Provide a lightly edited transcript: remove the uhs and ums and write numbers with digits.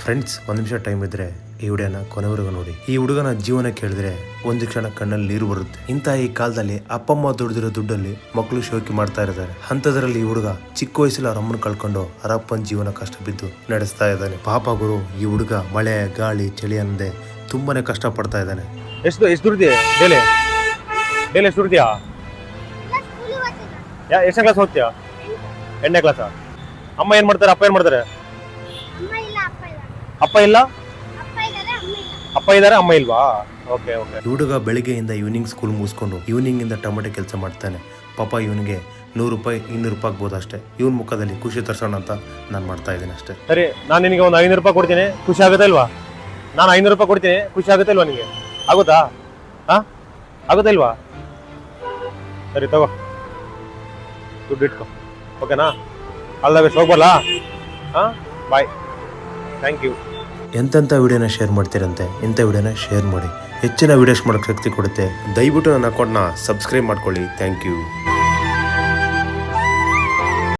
Friends, ಒಂದು ನಿಮಿಷ time ಇದ್ರೆ ಈ ವಿಡಿಯೋನ ಕೊನೆವರೆಗೂ ನೋಡಿ. ಈ ಹುಡುಗನ ಜೀವನ ಕೇಳಿದ್ರೆ ಒಂದು ಕ್ಷಣ ಕಣ್ಣಲ್ಲಿ ನೀರು ಬರುತ್ತೆ. ಇಂತಹ ಈ ಕಾಲದಲ್ಲಿ ಅಪ್ಪಮ್ಮ ದುಡಿದಿರೋ ದುಡ್ಡಲ್ಲಿ ಮಕ್ಕಳು ಶೋಕಿ ಮಾಡ್ತಾ ಇರ್ತಾರೆ. ಅಂತದ್ರಲ್ಲಿ ಈ ಹುಡುಗ ಚಿಕ್ಕ ವಯಸ್ಸಲ್ಲಿ ಅವ್ರ ಅಮ್ಮನ ಕಳ್ಕೊಂಡು ಅವರಪ್ಪನ ಜೀವನ ಕಷ್ಟ ಬಿದ್ದು ನಡೆಸ್ತಾ ಇದ್ದಾನೆ. ಪಾಪ ಗುರು, ಈ ಹುಡುಗ ಮಳೆ ಗಾಳಿ ಚಳಿ ಅನ್ನದೆ ತುಂಬಾನೇ ಕಷ್ಟ ಪಡ್ತಾ ಇದ್ದಾನೆ. ಎಷ್ಟು ದುಡ್ದಿಯ ಡೈಲಿ ಎಷ್ಟು ದುಡ್ದಿಯಾ? ಎಷ್ಟನೇ ಕ್ಲಾಸ್ ಓದ್ತೀಯಾ? 8ನೇ ಕ್ಲಾಸ್. ಅಮ್ಮ ಏನ್ ಮಾಡ್ತಾರೆ, ಅಪ್ಪ ಏನ್ ಮಾಡ್ತಾರೆ? ಅಪ್ಪ ಇಲ್ಲ, ಅಪ್ಪ ಇದಾರೆ, ಅಮ್ಮ ಇಲ್ವಾ? Okay okay. ಹುಡುಗ ಬೆಳಿಗ್ಗೆಯಿಂದ ಈವ್ನಿಂಗ್ ಸ್ಕೂಲ್ ಮುಗಿಸ್ಕೊಂಡು ಈವ್ನಿಂಗ್ ಇಂದ ಟೊಮೆಟೊ ಕೆಲಸ ಮಾಡ್ತಾನೆ. ಪಾಪ ಇವನಿಗೆ 100 ರೂಪಾಯಿ 200 ರೂಪಾಯಿ ಆಗ್ಬೋದು ಅಷ್ಟೇ. ಇವನ್ ಮುಖದಲ್ಲಿ ಖುಷಿ ತರ್ಸೋಣ ಅಂತ ನಾನು ಮಾಡ್ತಾ ಇದ್ದೀನಿ ಅಷ್ಟೇ. ಸರಿ, ನಾನು ನಿನಗೆ ಒಂದು 500 ರೂಪಾಯಿ ಕೊಡ್ತೀನಿ, ಖುಷಿ ಆಗುತ್ತೆ ಇಲ್ವಾ? ನಾನು 500 ರೂಪಾಯಿ ಕೊಡ್ತೀನಿ, ಖುಷಿ ಆಗುತ್ತೆ ಇಲ್ವಾ ನಿನಗೆ? ಆಗುತ್ತಾ? ಆಗುತ್ತಾ ಇಲ್ವಾ? ಸರಿ ತಗೋ, ದುಡ್ಡು ಇಟ್ಕೋ. ಓಕೆನಾ? All the best. ಹೋಗ್ಬಲ್ಲ. ಬಾಯ್. Thank you. ಎಂತೆಂಥ ವಿಡಿಯೋನ ಶೇರ್ ಮಾಡ್ತೀರಂತೆ, ಇಂಥ ವಿಡಿಯೋನ ಶೇರ್ ಮಾಡಿ. ಹೆಚ್ಚಿನ ವಿಡಿಯೋಸ್ ಮಾಡೋಕ್ಕೆ ಶಕ್ತಿ ಕೊಡುತ್ತೆ. ದಯವಿಟ್ಟು ನನ್ನ ಅಕೌಂಟ್ನ ಸಬ್ಸ್ಕ್ರೈಬ್ ಮಾಡ್ಕೊಳ್ಳಿ. Thank you.